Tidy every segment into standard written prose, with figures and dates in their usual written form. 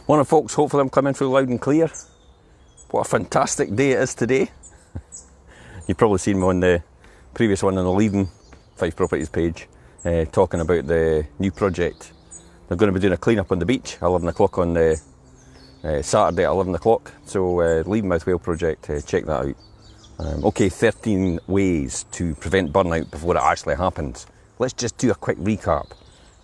Morning folks, hopefully I'm coming through loud and clear. What a fantastic day it is today. You've probably seen me on the previous one on the Leading 5 Properties page, talking about the new project. They're going to be doing a clean up on the beach, 11 o'clock on the Saturday at 11 o'clock. So Leading Mouth Whale project, check that out. Okay, 13 ways to prevent burnout before it actually happens. Let's just do a quick recap.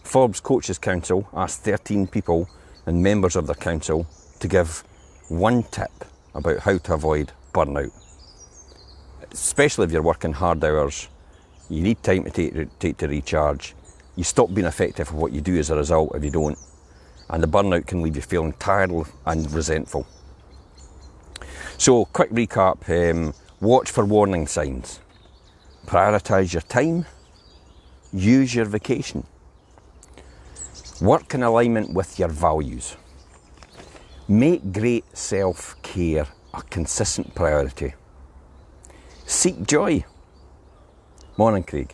Forbes Coaches Council asked 13 people and members of their council to give one tip about how to avoid burnout. Especially if you're working hard hours, you need time to take to recharge. You stop being effective at what you do as a result if you don't. And the burnout can leave you feeling tired and resentful. So, quick recap, watch for warning signs. Prioritise your time. Use your vacation. Work in alignment with your values. Make great self-care a consistent priority. Seek joy. Morning, Craig.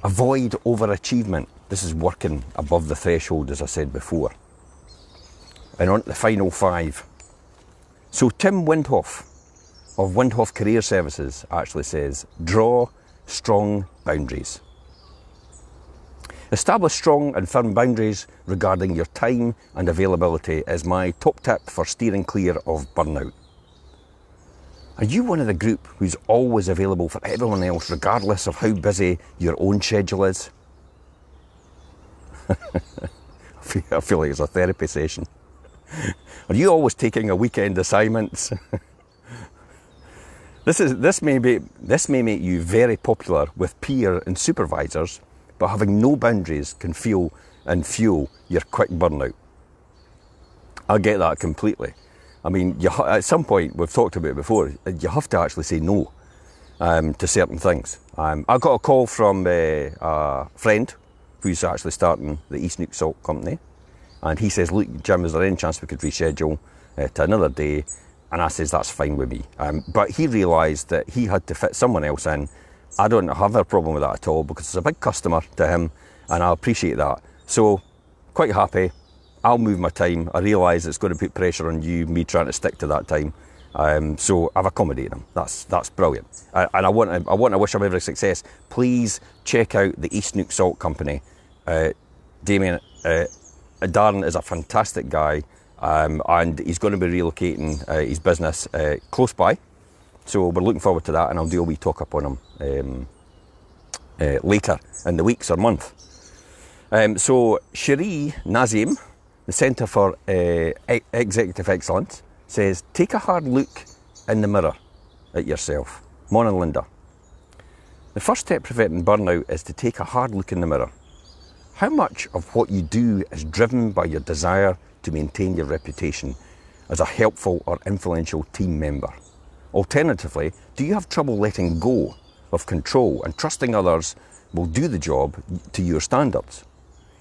Avoid overachievement. This is working above the threshold, as I said before. And on to the final 5. So Tim Windhoff of Windhoff Career Services actually says, draw strong boundaries. Establish strong and firm boundaries regarding your time and availability is my top tip for steering clear of burnout. Are you one of the group who's always available for everyone else regardless of how busy your own schedule is? I feel like it's a therapy session. Are you always taking a weekend assignments? This may make you very popular with peer and supervisors, but having no boundaries can fuel your quick burnout. I get that completely. I mean, at some point, we've talked about it before, you have to actually say no to certain things. I got a call from a friend who's actually starting the East Nuke Salt Company, and he says, look, Jim, is there any chance we could reschedule to another day? And I says, that's fine with me. But he realised that he had to fit someone else in. I don't have a problem with that at all because it's a big customer to him and I appreciate that. So, quite happy. I'll move my time. I realise it's going to put pressure on you, me trying to stick to that time. So I've accommodated him. That's brilliant. And I want to wish him every success. Please check out the East Nuke Salt Company. Damien, Darren is a fantastic guy, and he's going to be relocating his business close by. So we're looking forward to that, and I'll do a wee talk up on him later in the weeks or month. So Cherie Nazim, the Centre for Executive Excellence, says, take a hard look in the mirror at yourself. Morning, Linda. The first step preventing burnout is to take a hard look in the mirror. How much of what you do is driven by your desire to maintain your reputation as a helpful or influential team member? Alternatively, do you have trouble letting go of control and trusting others will do the job to your standards?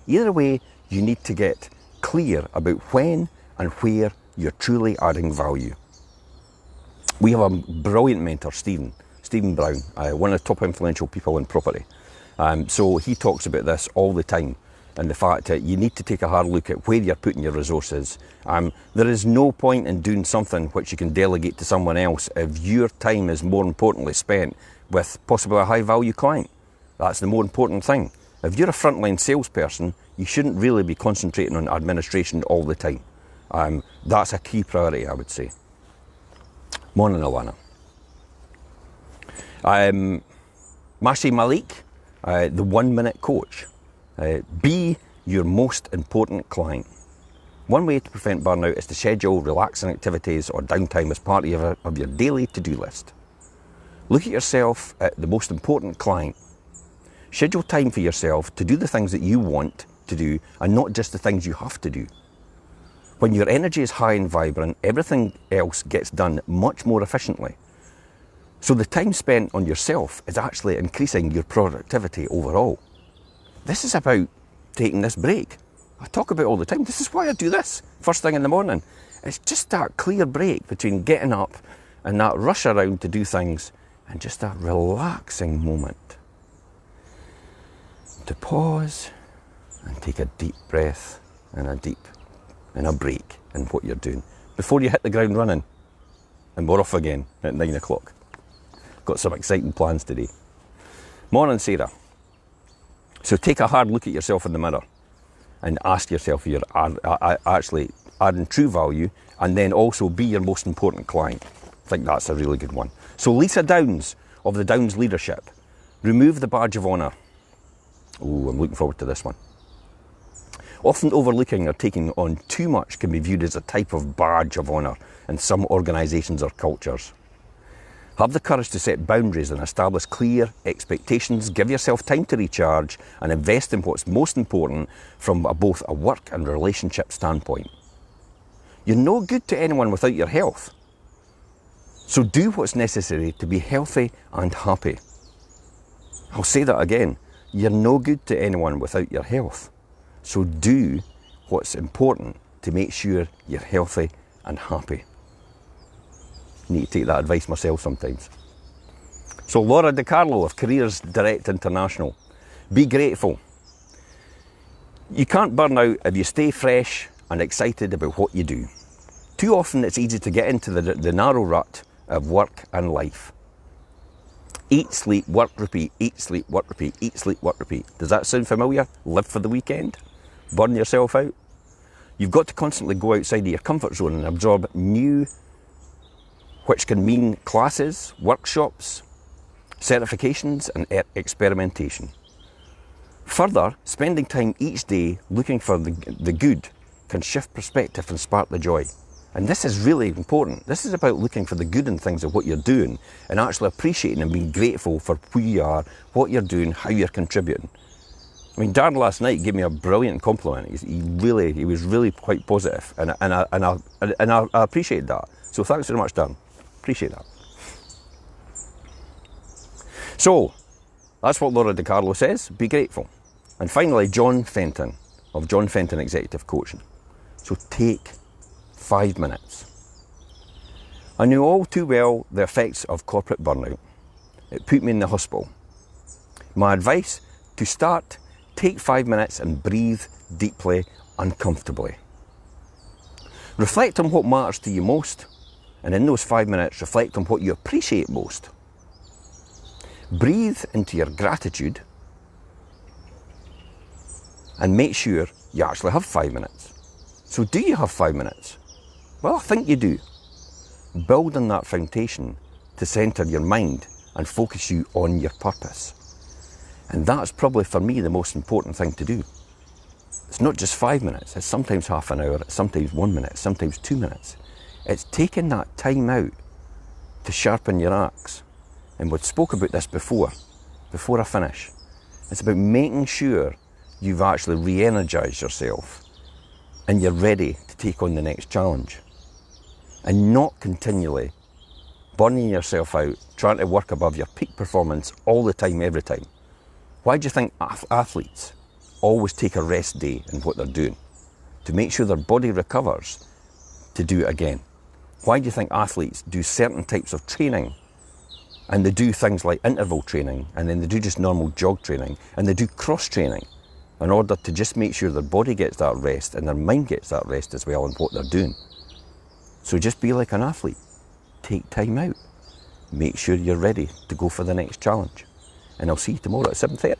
Either way, you need to get clear about when and where you're truly adding value. We have a brilliant mentor, Stephen Brown, one of the top influential people in property. So he talks about this all the time, and the fact that you need to take a hard look at where you're putting your resources. There is no point in doing something which you can delegate to someone else if your time is more importantly spent with possibly a high value client. That's the more important thing. If you're a frontline salesperson, you shouldn't really be concentrating on administration all the time. That's a key priority, I would say. Morning, Alana. Mashi Malik, the 1 minute coach. Be your most important client. One way to prevent burnout is to schedule relaxing activities or downtime as part of your daily to-do list. Look at yourself as the most important client. Schedule time for yourself to do the things that you want to do and not just the things you have to do. When your energy is high and vibrant, everything else gets done much more efficiently. So the time spent on yourself is actually increasing your productivity overall. This is about taking this break. I talk about it all the time. This is why I do this first thing in the morning. It's just that clear break between getting up and that rush around to do things and just that relaxing moment to pause and take a deep breath and a deep and a break in what you're doing before you hit the ground running. And we're off again at 9 o'clock. Got some exciting plans today. Morning, Sarah. So take a hard look at yourself in the mirror and ask yourself if you're actually adding true value, and then also be your most important client. I think that's a really good one. So Lisa Downs of the Downs Leadership, remove the badge of honour. Oh, I'm looking forward to this one. Often overlooking or taking on too much can be viewed as a type of badge of honour in some organisations or cultures. Have the courage to set boundaries and establish clear expectations. Give yourself time to recharge and invest in what's most important from both a work and relationship standpoint. You're no good to anyone without your health. So do what's necessary to be healthy and happy. I'll say that again. You're no good to anyone without your health. So do what's important to make sure you're healthy and happy. Need to take that advice myself sometimes. So Laura DiCarlo of Careers Direct International. Be grateful. You can't burn out if you stay fresh and excited about what you do. Too often it's easy to get into the narrow rut of work and life. Eat, sleep, work, repeat. Eat, sleep, work, repeat. Eat, sleep, work, repeat. Does that sound familiar? Live for the weekend? Burn yourself out? You've got to constantly go outside of your comfort zone and absorb new, which can mean classes, workshops, certifications and experimentation. Further, spending time each day looking for the good can shift perspective and spark the joy. And this is really important. This is about looking for the good in things of what you're doing and actually appreciating and being grateful for who you are, what you're doing, how you're contributing. I mean, Darren last night gave me a brilliant compliment. He was really quite positive, and I appreciate that. So thanks very much, Darren. Appreciate that. So that's what Laura DiCarlo says. Be grateful. And finally, John Fenton of John Fenton Executive Coaching. So take 5 minutes. I knew all too well the effects of corporate burnout. It put me in the hospital. My advice: to start, take 5 minutes and breathe deeply, uncomfortably. Reflect on what matters to you most, and in those 5 minutes, reflect on what you appreciate most. Breathe into your gratitude and make sure you actually have 5 minutes. So do you have 5 minutes? Well, I think you do. Build on that foundation to centre your mind and focus you on your purpose. And that's probably for me the most important thing to do. It's not just 5 minutes, it's sometimes half an hour, it's sometimes 1 minute, sometimes 2 minutes. It's taking that time out to sharpen your axe. And we spoke about this before I finish. It's about making sure you've actually re-energised yourself and you're ready to take on the next challenge. And not continually burning yourself out, trying to work above your peak performance all the time, every time. Why do you think athletes always take a rest day in what they're doing? To make sure their body recovers to do it again. Why do you think athletes do certain types of training, and they do things like interval training, and then they do just normal jog training, and they do cross training in order to just make sure their body gets that rest and their mind gets that rest as well in what they're doing? So just be like an athlete. Take time out. Make sure you're ready to go for the next challenge. And I'll see you tomorrow at 7:30.